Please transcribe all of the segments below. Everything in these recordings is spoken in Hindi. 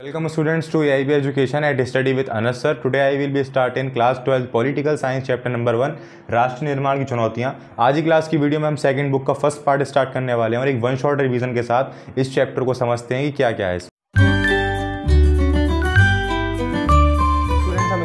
Welcome students to AIB Education at Study with Anas sir. Today I will be starting class 12 Political Science chapter number 1 राष्ट्र निर्माण की चुनौतियां। आज की क्लास की वीडियो में हम सेकंड बुक का फर्स्ट पार्ट स्टार्ट करने वाले हैं और एक वन शॉट रिवीजन के साथ इस चैप्टर को समझते हैं कि क्या क्या है।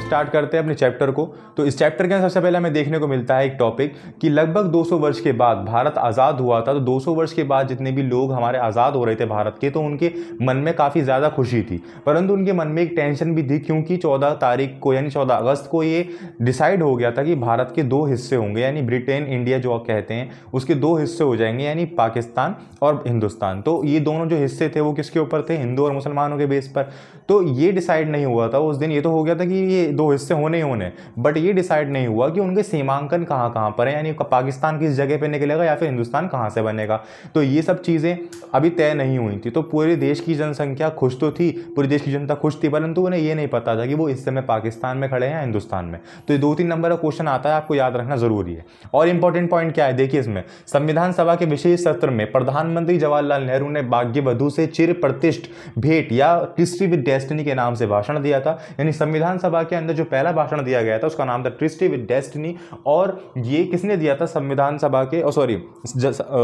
स्टार्ट करते हैं अपने चैप्टर को। तो इस चैप्टर के अंदर सबसे पहले हमें देखने को मिलता है एक टॉपिक कि लगभग 200 वर्ष के बाद भारत आज़ाद हुआ था। तो 200 वर्ष के बाद जितने भी लोग हमारे आज़ाद हो रहे थे भारत के, तो उनके मन में काफ़ी ज़्यादा खुशी थी, परंतु उनके मन में एक टेंशन भी थी, क्योंकि 14 तारीख को यानी 14 अगस्त को ये डिसाइड हो गया था कि भारत के दो हिस्से होंगे, यानी ब्रिटेन इंडिया जो आप कहते हैं उसके दो हिस्से हो जाएंगे, यानी पाकिस्तान और हिंदुस्तान। तो ये दोनों जो हिस्से थे वो किसके ऊपर थे? हिंदू और मुसलमानों के बेस पर। तो ये डिसाइड नहीं हुआ था उस दिन। ये तो हो गया था कि ये दो हिस्से होने ही होने, बट ये डिसाइड नहीं हुआ कि उनके सीमांकन कहाँ कहाँ पर है, यानी पाकिस्तान किस जगह पे निकलेगा या फिर हिंदुस्तान कहाँ से बनेगा। तो ये सब चीज़ें अभी तय नहीं हुई थी। तो पूरे देश की जनसंख्या खुश तो थी, पूरे देश की जनता खुश थी, परंतु उन्हें ये नहीं पता था कि वो इस समय पाकिस्तान में खड़े हैं या हिंदुस्तान में। तो ये 2-3 नंबर का क्वेश्चन आता है, आपको याद रखना जरूरी है। और इंपॉर्टेंट पॉइंट क्या है देखिए, इसमें संविधान सभा के विशेष सत्र में प्रधानमंत्री जवाहरलाल नेहरू ने भाग्यवधू से चिर प्रतिष्ठ भेंट या ट्रिस्टी विद डेस्टिनी के नाम से भाषण दिया था। यानी संविधान सभा के अंदर जो पहला भाषण दिया गया था उसका नाम था ट्रिस्टी विद डेस्टिनी, और ये किसने दिया था? संविधान सभा के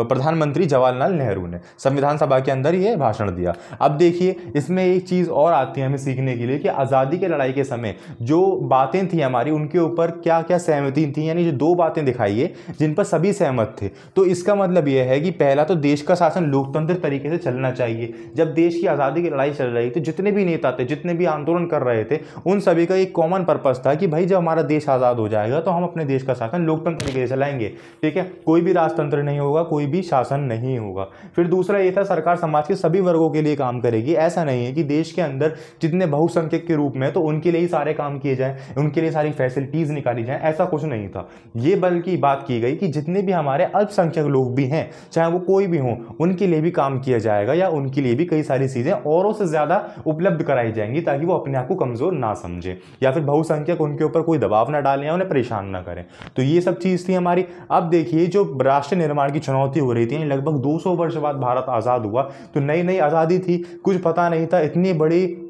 प्रधानमंत्री जवाहरलाल नेहरू ने संविधान सभा के अंदर ये भाषण दिया। अब देखिए इसमें एक चीज और आती है हमें सीखने के लिए कि आजादी की लड़ाई के समय जो बातें थी हमारी, उनके ऊपर क्या क्या सहमति थी, यानी जो दो बातें दिखाई है जिन पर सभी सहमत थे। तो इसका मतलब यह है कि पहला तो देश का शासन लोकतंत्र तरीके से चलना चाहिए। जब देश की आजादी की लड़ाई चल रही थी, जितने भी नेता थे, जितने भी आंदोलन कर रहे थे, उन सभी का एक कॉमन पर्पस था कि भाई जब हमारा देश आजाद हो जाएगा तो हम अपने देश का शासन लोकतंत्र तरीके से चलाएंगे। ठीक है, कोई भी राजतंत्र नहीं होगा, कोई भी शासन नहीं होगा। फिर दूसरा ये था, सरकार समाज के सभी वर्गों के लिए काम करेगी। ऐसा नहीं है कि देश के अंदर जितने बहुसंख्यक के रूप में तो उनके लिए ही सारे काम किए जाएं, उनके लिए सारी फैसिलिटीज निकाली जाएं, ऐसा कुछ नहीं था। ये बल्कि बात की गई कि जितने भी हमारे अल्पसंख्यक लोग भी हैं, चाहे वो कोई भी हो, उनके लिए भी काम किया जाएगा या उनके लिए भी कई सारी चीजें औरों से ज्यादा उपलब्ध कराई जाएंगी, ताकि वो अपने आप को कमजोर ना समझे या फिर बहुसंख्यक उनके ऊपर कोई दबाव ना डालें या उन्हें परेशान ना करें। तो ये सब चीज थी हमारी। अब देखिए जो राष्ट्र निर्माण की चुनौती हो रही थी, लगभग 200 वर्ष बाद भारत आजाद हुआ, तो नई नई आजादी थी, कुछ पता नहीं था इतनी बड़ी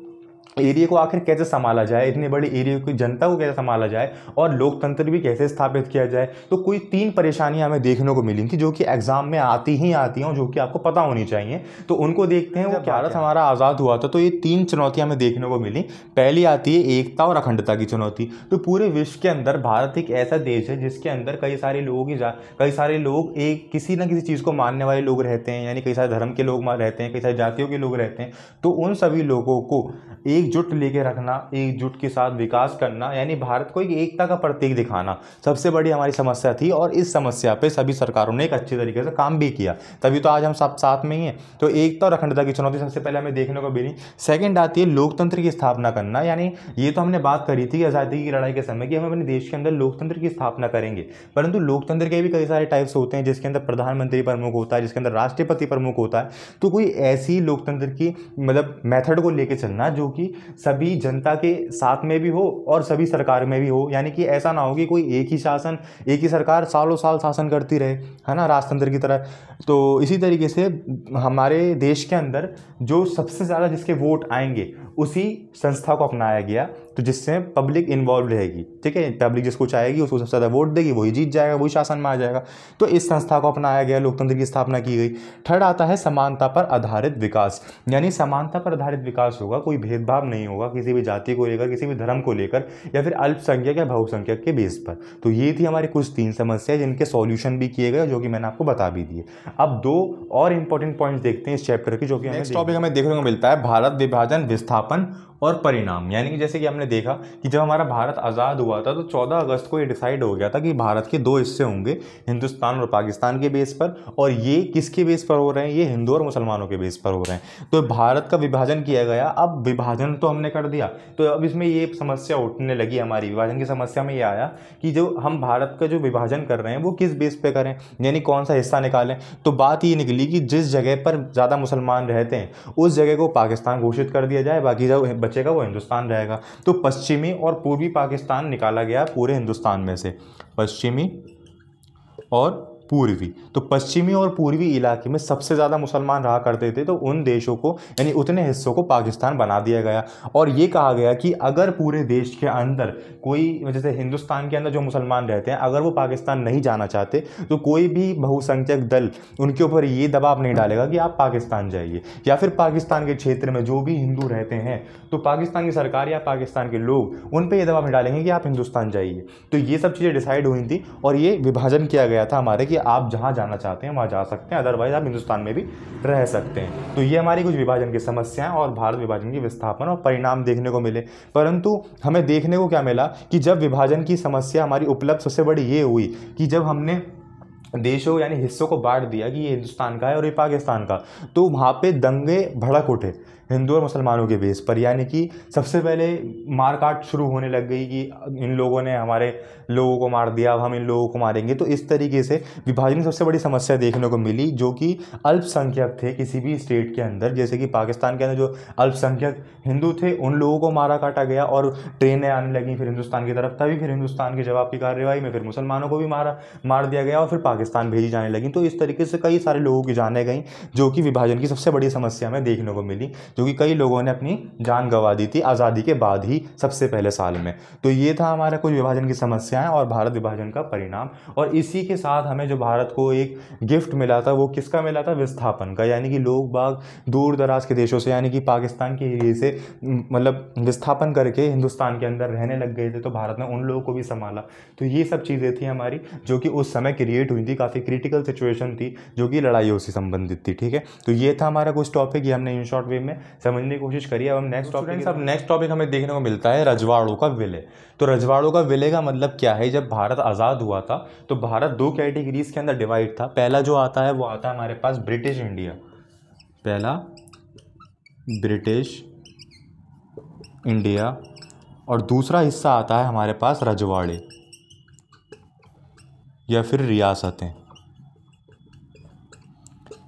एरिया को आखिर कैसे संभाला जाए, इतने बड़े एरिया की जनता को कैसे संभाला जाए और लोकतंत्र भी कैसे स्थापित किया जाए। तो कोई 3 परेशानियां हमें देखने को मिली थी जो कि एग्जाम में आती ही आती हैं और जो कि आपको पता होनी चाहिए। तो उनको देखते हैं। वो भारत हमारा आज़ाद हुआ था तो ये 3 चुनौतियां हमें देखने को मिली। पहली आती है एकता और अखंडता की चुनौती। तो पूरे विश्व के अंदर भारत एक ऐसा देश है जिसके अंदर कई सारे लोग एक किसी न किसी चीज़ को मानने वाले लोग रहते हैं, यानी कई सारे धर्म के लोग रहते हैं, कई सारी जातियों के लोग रहते हैं। तो उन सभी लोगों को एकजुट लेके रखना, एकजुट के साथ विकास करना, यानी भारत को एक एकता का प्रतीक दिखाना सबसे बड़ी हमारी समस्या थी। और इस समस्या पे सभी सरकारों ने एक अच्छे तरीके से काम भी किया, तभी तो आज हम सब साथ में ही हैं। तो एकता और अखंडता की चुनौती सबसे पहले हमें देखने को मिली। सेकंड आती है लोकतंत्र की स्थापना करना। यानी ये तो हमने बात करी थी आज़ादी की लड़ाई के समय कि हम अपने देश के अंदर लोकतंत्र की स्थापना करेंगे, परंतु लोकतंत्र के भी कई सारे टाइप्स होते हैं, जिसके अंदर प्रधानमंत्री प्रमुख होता है, जिसके अंदर राष्ट्रपति प्रमुख होता है। तो कोई ऐसी लोकतंत्र की मतलब मेथड को लेके चलना जो कि सभी जनता के साथ में भी हो और सभी सरकार में भी हो, यानी कि ऐसा ना हो कि कोई एक ही शासन, एक ही सरकार सालों साल शासन करती रहे, है ना, राजतंत्र की तरह। तो इसी तरीके से हमारे देश के अंदर जो सबसे ज़्यादा जिसके वोट आएंगे उसी संस्था को अपनाया गया, तो जिससे पब्लिक इन्वॉल्व रहेगी। ठीक है, पब्लिक जिसको चाहेगी उसको सबसे ज़्यादा वोट देगी, वही जीत जाएगा, वही शासन में आ जाएगा। तो इस संस्था को अपनाया गया, लोकतंत्र की स्थापना की गई। थर्ड आता है समानता पर आधारित विकास। यानी समानता पर आधारित विकास होगा, कोई भेदभाव नहीं होगा किसी भी जाति को लेकर, किसी भी धर्म को लेकर या फिर अल्पसंख्यक या बहुसंख्यक के बेस पर। तो ये थी हमारी कुछ 3 समस्याएं जिनके सॉल्यूशन भी किए गए, जो कि मैंने आपको बता भी दिए। अब 2 और इंपॉर्टेंट पॉइंट्स देखते हैं इस चैप्टर की, जो कि नेक्स्ट टॉपिक हमें देखने को मिलता है भारत विभाजन, विस्थापन और परिणाम। यानी कि जैसे कि हमने देखा कि जब हमारा भारत आज़ाद हुआ था तो 14 अगस्त को ये डिसाइड हो गया था कि भारत के 2 हिस्से होंगे, हिंदुस्तान और पाकिस्तान के बेस पर। और ये किसके बेस पर हो रहे हैं? ये हिंदू और मुसलमानों के बेस पर हो रहे हैं। तो भारत का विभाजन किया गया। अब विभाजन तो हमने कर दिया, तो अब इसमें ये समस्या उठने लगी हमारी। विभाजन की समस्या में ये आया कि जो हम भारत का जो विभाजन कर रहे हैं वो किस बेस पे करें, यानी कौन सा हिस्सा निकालें। तो बात ये निकली कि जिस जगह पर ज़्यादा मुसलमान रहते हैं उस जगह को पाकिस्तान घोषित कर दिया जाए, बाकी जो बचेगा वो हिंदुस्तान रहेगा। तो पश्चिमी और पूर्वी पाकिस्तान निकाला गया पूरे हिंदुस्तान में से, पश्चिमी और पूर्वी। तो पश्चिमी और पूर्वी इलाके में सबसे ज़्यादा मुसलमान रहा करते थे, तो उन देशों को यानी उतने हिस्सों को पाकिस्तान बना दिया गया। और ये कहा गया कि अगर पूरे देश के अंदर कोई, जैसे हिंदुस्तान के अंदर जो मुसलमान रहते हैं, अगर वो पाकिस्तान नहीं जाना चाहते तो कोई भी बहुसंख्यक दल उनके ऊपर ये दबाव नहीं डालेगा कि आप पाकिस्तान जाइए, या फिर पाकिस्तान के क्षेत्र में जो भी हिंदू रहते हैं तो पाकिस्तान की सरकार या पाकिस्तान के लोग उन पर ये दबाव नहीं डालेंगे कि आप हिंदुस्तान जाइए। तो ये सब चीज़ें डिसाइड हुई थी और ये विभाजन किया गया था हमारे कि आप जहां जाना चाहते हैं वहां जा सकते हैं, अदरवाइज आप हिंदुस्तान में भी रह सकते हैं। तो ये हमारी कुछ विभाजन की समस्याएं और भारत विभाजन की विस्थापन और परिणाम देखने को मिले। परंतु हमें देखने को क्या मिला कि जब विभाजन की समस्या हमारी उपलब्ध सबसे बड़ी ये हुई कि जब हमने देशों यानी हिस्सों को बांट दिया कि ये हिंदुस्तान का है और ये पाकिस्तान का, तो वहाँ पे दंगे भड़क उठे हिंदू और मुसलमानों के बेस पर। यानी कि सबसे पहले मारकाट शुरू होने लग गई कि इन लोगों ने हमारे लोगों को मार दिया, अब हम इन लोगों को मारेंगे। तो इस तरीके से विभाजन की सबसे बड़ी समस्या देखने को मिली, जो कि अल्पसंख्यक थे किसी भी स्टेट के अंदर। जैसे कि पाकिस्तान के अंदर जो अल्पसंख्यक हिंदू थे उन लोगों को मारा काटा गया और ट्रेनें आने लगी फिर हिंदुस्तान की तरफ, तभी फिर हिंदुस्तान की जवाब की कार्रवाई में फिर मुसलमानों को भी मार दिया गया और फिर पाकिस्तान भेजी जाने लगी। तो इस तरीके से कई सारे लोगों की जानें गई, जो कि विभाजन की सबसे बड़ी समस्या में देखने को मिली, जो कि कई लोगों ने अपनी जान गंवा दी थी आज़ादी के बाद ही सबसे पहले साल में। तो ये था हमारा कुछ विभाजन की समस्याएं और भारत विभाजन का परिणाम। और इसी के साथ हमें जो भारत को एक गिफ्ट मिला था वो किसका मिला था? विस्थापन का। यानी कि लोग बाग दूर दराज के देशों से यानी कि पाकिस्तान के एरिए से मतलब विस्थापन करके हिंदुस्तान के अंदर रहने लग गए थे, तो भारत ने उन लोगों को भी संभाला। तो ये सब चीज़ें थी हमारी जो कि उस समय क्रिएट हुई थी, काफ़ी क्रिटिकल सिचुएशन थी जो कि लड़ाइयों से संबंधित थी। ठीक है, तो ये था हमारा कुछ टॉपिक, ये हमने इन शॉर्ट वे में समझने की कोशिश करी। अब हम नेक्स्ट टॉपिक हमें देखने को मिलता है रजवाड़ों का विलय। तो रजवाड़ों का विलय का मतलब क्या है? जब भारत आज़ाद हुआ था तो भारत दो कैटेगरीज के अंदर डिवाइड था। पहला जो आता है वो आता है हमारे पास ब्रिटिश इंडिया, पहला ब्रिटिश इंडिया, और दूसरा हिस्सा आता है हमारे पास रजवाड़े या फिर रियासतें।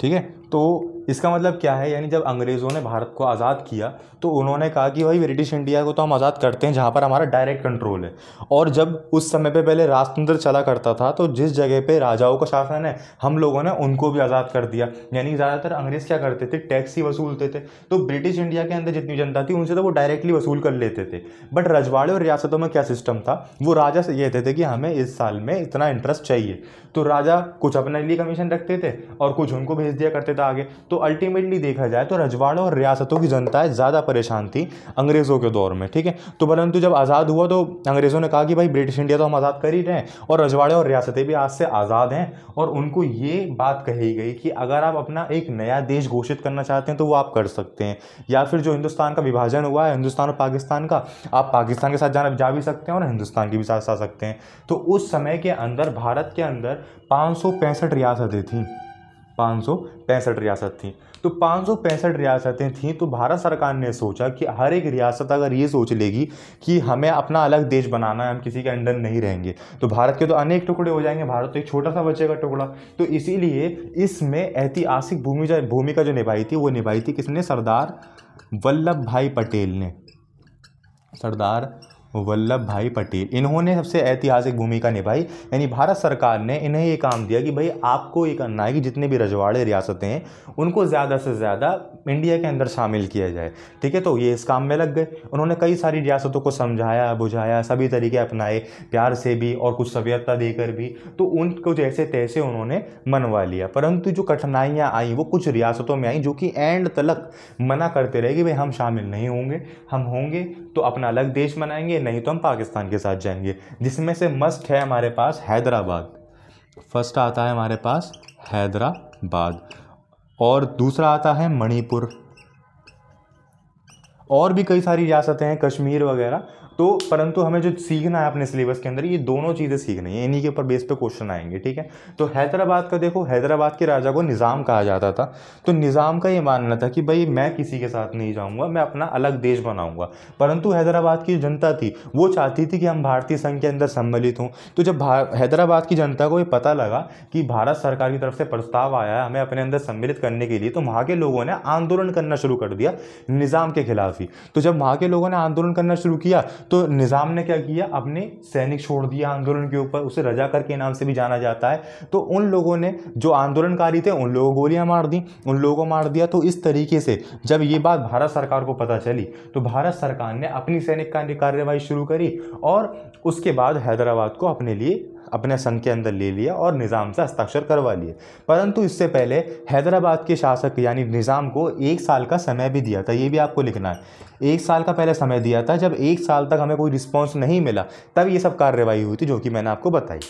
ठीक है, तो इसका मतलब क्या है? यानी जब अंग्रेज़ों ने भारत को आज़ाद किया तो उन्होंने कहा कि भाई ब्रिटिश इंडिया को तो हम आज़ाद करते हैं जहाँ पर हमारा डायरेक्ट कंट्रोल है। और जब उस समय पे पहले राजतंत्र चला करता था तो जिस जगह पे राजाओं का शासन है हम लोगों ने उनको भी आज़ाद कर दिया। यानी ज़्यादातर अंग्रेज़ क्या करते थे? टैक्स ही वसूलते थे। तो ब्रिटिश इंडिया के अंदर जितनी जनता थी उनसे तो वो डायरेक्टली वसूल कर लेते थे। बट रजवाड़े और रियासतों में क्या सिस्टम था? वो राजा से ये कहते थे कि हमें इस साल में इतना इंटरेस्ट चाहिए, तो राजा कुछ अपने लिए कमीशन रखते थे और कुछ उनको भेज दिया करते थे आगे। तो अल्टीमेटली देखा जाए तो रजवाड़ों और रियासतों की जनताएं ज़्यादा परेशान थी अंग्रेज़ों के दौर में। ठीक है, तो परंतु जब आज़ाद हुआ तो अंग्रेज़ों ने कहा कि भाई ब्रिटिश इंडिया तो हम आज़ाद कर ही रहे हैं और रजवाड़े और रियासतें भी आज से आज़ाद हैं। और उनको ये बात कही गई कि अगर आप अपना एक नया देश घोषित करना चाहते हैं तो वो आप कर सकते हैं, या फिर जो हिंदुस्तान का विभाजन हुआ है हिंदुस्तान और पाकिस्तान का, आप पाकिस्तान के साथ जा भी सकते हैं और हिंदुस्तान की भी साथ सकते हैं। तो उस समय के अंदर भारत के अंदर 565 रियासतें थीं, 565 रियासत थी। तो 565 रियासतें थीं, तो भारत सरकार ने सोचा कि हर एक रियासत अगर ये सोच लेगी कि हमें अपना अलग देश बनाना है, हम किसी के अंडर नहीं रहेंगे, तो भारत के तो अनेक टुकड़े हो जाएंगे, भारत तो एक छोटा सा बचेगा टुकड़ा। तो इसीलिए इसमें ऐतिहासिक भूमिका जो निभाई थी वो निभाई थी किसने? सरदार वल्लभ भाई पटेल ने। सरदार वल्लभ भाई पटेल, इन्होंने सबसे ऐतिहासिक भूमिका निभाई। यानी भारत सरकार ने इन्हें ये काम दिया कि भाई आपको ये करना है कि जितने भी रजवाड़े रियासतें हैं उनको ज़्यादा से ज़्यादा इंडिया के अंदर शामिल किया जाए। ठीक है, तो ये इस काम में लग गए। उन्होंने कई सारी रियासतों को समझाया बुझाया, सभी तरीके अपनाए, प्यार से भी और कुछ सभ्यता देकर भी, तो उनको जैसे तैसे उन्होंने मनवा लिया। परंतु जो कठिनाइयाँ आई वो कुछ रियासतों में आई जो कि एंड तलक मना करते रहे कि भाई हम शामिल नहीं होंगे, हम होंगे तो अपना अलग देश बनाएंगे, नहीं तो हम पाकिस्तान के साथ जाएंगे। जिसमें से मस्ट है हमारे पास हैदराबाद, फर्स्ट आता है हमारे पास हैदराबाद, और दूसरा आता है मणिपुर, और भी कई सारी रियासतें हैं, कश्मीर वगैरह। तो परंतु हमें जो सीखना है अपने सिलेबस के अंदर ये दोनों चीज़ें सीखनी है, इन्हीं के ऊपर बेस पे क्वेश्चन आएंगे। ठीक है, तो हैदराबाद का देखो, हैदराबाद के राजा को निज़ाम कहा जाता था। तो निज़ाम का ये मानना था कि भाई मैं किसी के साथ नहीं जाऊंगा, मैं अपना अलग देश बनाऊंगा। परंतु हैदराबाद की जनता थी वो चाहती थी कि हम भारतीय संघ के अंदर सम्मिलित हों। तो जब हैदराबाद की जनता को ये पता लगा कि भारत सरकार की तरफ से प्रस्ताव आया है हमें अपने अंदर सम्मिलित करने के लिए, तो वहाँ के लोगों ने आंदोलन करना शुरू कर दिया निज़ाम के खिलाफ काफ़ी। तो जब वहाँ के लोगों ने आंदोलन करना शुरू किया तो निज़ाम ने क्या किया, अपने सैनिक छोड़ दिया आंदोलन के ऊपर, उसे रजाकर के नाम से भी जाना जाता है। तो उन लोगों ने, जो आंदोलनकारी थे, उन लोगों को गोलियां मार दी, उन लोगों को मार दिया। तो इस तरीके से जब ये बात भारत सरकार को पता चली तो भारत सरकार ने अपनी सैनिक कार्रवाई शुरू करी और उसके बाद हैदराबाद को अपने लिए, अपने संघ के अंदर ले लिया और निज़ाम से हस्ताक्षर करवा लिए। परंतु इससे पहले हैदराबाद के शासक यानी निज़ाम को 1 साल का समय भी दिया था, ये भी आपको लिखना है। 1 साल का पहले समय दिया था, जब 1 साल तक हमें कोई रिस्पॉन्स नहीं मिला तब ये सब कार्रवाई हुई थी जो कि मैंने आपको बताई।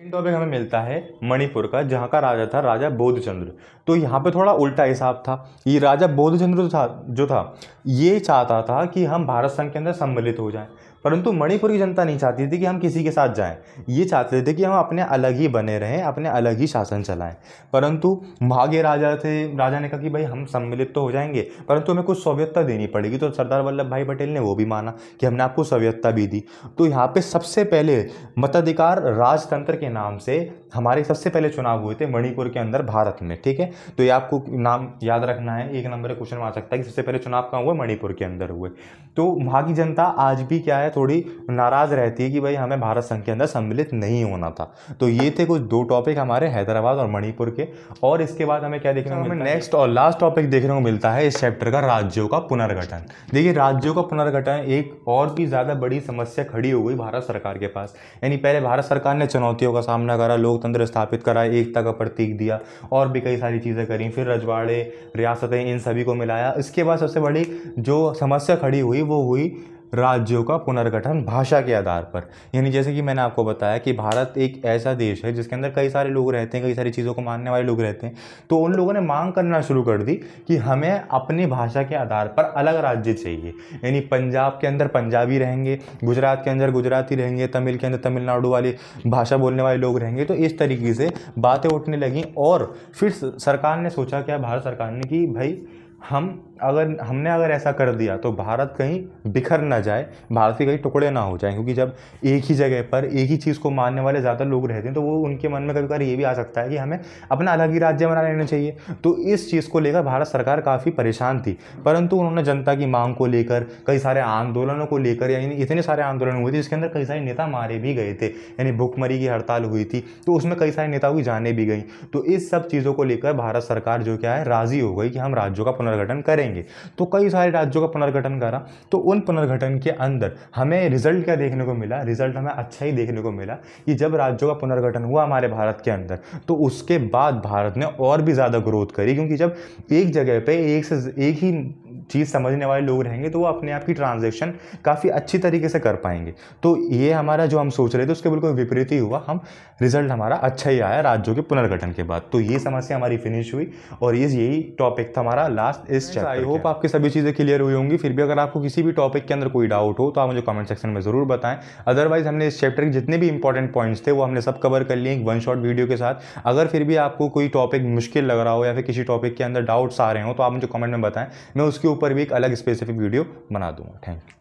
टॉपिक हमें मिलता है मणिपुर का, जहाँ का राजा था राजा बोधचंद्र। तो यहाँ पे थोड़ा उल्टा हिसाब था। ये राजा बोधचंद्र जो था ये चाहता था कि हम भारत संघ के अंदर सम्मिलित हो जाएं, परंतु मणिपुर की जनता नहीं चाहती थी कि हम किसी के साथ जाएं। ये चाहते थे कि हम अपने अलग ही बने रहें, अपने अलग ही शासन चलाएं। परंतु भागे राजा थे, राजा ने कहा कि भाई हम सम्मिलित तो हो जाएंगे परंतु हमें कुछ स्वायत्तता देनी पड़ेगी। तो सरदार वल्लभ भाई पटेल ने वो भी माना कि हमने आपको स्वायत्तता भी दी। तो यहाँ पे सबसे पहले मताधिकार राजतंत्र के नाम से हमारे सबसे पहले चुनाव हुए थे मणिपुर के अंदर भारत में, ठीक है। तो ये आपको नाम याद रखना है, 1 नंबर का क्वेश्चन आ सकता है कि सबसे पहले चुनाव कहाँ हुए, मणिपुर के अंदर हुए। तो वहाँ की जनता आज भी क्या है, थोड़ी नाराज रहती है कि भाई हमें भारत संघ के अंदर सम्मिलित नहीं होना था। तो ये थे कुछ 2 टॉपिक हमारे हैदराबाद और मणिपुर के। और इसके बाद हमें क्या देखने को मिलता है, नेक्स्ट और लास्ट टॉपिक देखने को मिलता है इस चैप्टर का, राज्यों का पुनर्गठन। देखिए राज्यों का पुनर्गठन एक और भी ज़्यादा बड़ी समस्या खड़ी हो गई भारत सरकार के पास। यानी पहले भारत सरकार ने चुनौतियों का सामना करा, लोकतंत्र स्थापित करा, एकता का प्रतीक दिया और भी कई सारी चीज़ें करी, फिर रजवाड़े, रियासतें, इन सभी को मिलाया। इसके बाद सबसे बड़ी जो समस्या खड़ी हुई वो हुई राज्यों का पुनर्गठन भाषा के आधार पर। यानी जैसे कि मैंने आपको बताया कि भारत एक ऐसा देश है जिसके अंदर कई सारे लोग रहते हैं, कई सारी चीज़ों को मानने वाले लोग रहते हैं। तो उन लोगों ने मांग करना शुरू कर दी कि हमें अपनी भाषा के आधार पर अलग राज्य चाहिए। यानी पंजाब के अंदर पंजाबी रहेंगे, गुजरात के अंदर गुजराती रहेंगे, तमिल के अंदर तमिलनाडु वाली भाषा बोलने वाले लोग रहेंगे। तो इस तरीके से बातें उठने लगीं और फिर सरकार ने सोचा, क्या भारत सरकार ने, कि भाई हमने अगर ऐसा कर दिया तो भारत कहीं बिखर ना जाए, भारत के कहीं टुकड़े ना हो जाएं। क्योंकि जब एक ही जगह पर एक ही चीज़ को मानने वाले ज़्यादा लोग रहते हैं तो वो उनके मन में कभी कभी ये भी आ सकता है कि हमें अपना अलग ही राज्य बना लेना चाहिए। तो इस चीज़ को लेकर भारत सरकार काफ़ी परेशान थी। परंतु उन्होंने जनता की मांग को लेकर, कई सारे आंदोलनों को लेकर, यानी इतने सारे आंदोलन हुए थे जिसके अंदर कई सारे नेता मारे भी गए थे। यानी भूखमरी की हड़ताल हुई थी तो उसमें कई सारे नेताओं की जानें भी गई। तो इस सब चीज़ों को लेकर भारत सरकार जो क्या है, राज़ी हो गई कि हम राज्यों का पुनर्गठन करेंगे। तो कई सारे राज्यों का पुनर्गठन करा। तो उन पुनर्गठन के अंदर हमें रिजल्ट क्या देखने को मिला, रिजल्ट हमें अच्छा ही देखने को मिला कि जब राज्यों का पुनर्गठन हुआ हमारे भारत के अंदर तो उसके बाद भारत ने और भी ज़्यादा ग्रोथ करी। क्योंकि जब एक जगह पे एक ही चीज़ समझने वाले लोग रहेंगे तो वो अपने आप की ट्रांजैक्शन काफ़ी अच्छी तरीके से कर पाएंगे। तो ये हमारा जो हम सोच रहे थे उसके बिल्कुल विपरीत ही हुआ। रिजल्ट हमारा अच्छा ही आया राज्यों के पुनर्गठन के बाद। तो ये समस्या हमारी फिनिश हुई और यही टॉपिक था हमारा लास्ट इस चैप्टर। आई होप आपकी सभी चीज़ें क्लियर हुई होंगी। फिर भी अगर आपको किसी भी टॉपिक के अंदर कोई डाउट हो तो आप मुझे कमेंट सेक्शन में ज़रूर बताएं। अदरवाइज हमने इस चैप्टर के जितने भी इंपॉर्टेंट पॉइंट्स थे वो हमने सब कवर कर लिए एक 1 शॉट वीडियो के साथ। अगर फिर भी आपको कोई टॉपिक मुश्किल लग रहा हो या फिर किसी टॉपिक के अंदर डाउट्स आ रहे हो तो आप मुझे कमेंट में बताएं, मैं उसके ऊपर भी एक अलग स्पेसिफिक वीडियो बना दूंगा। Thank you.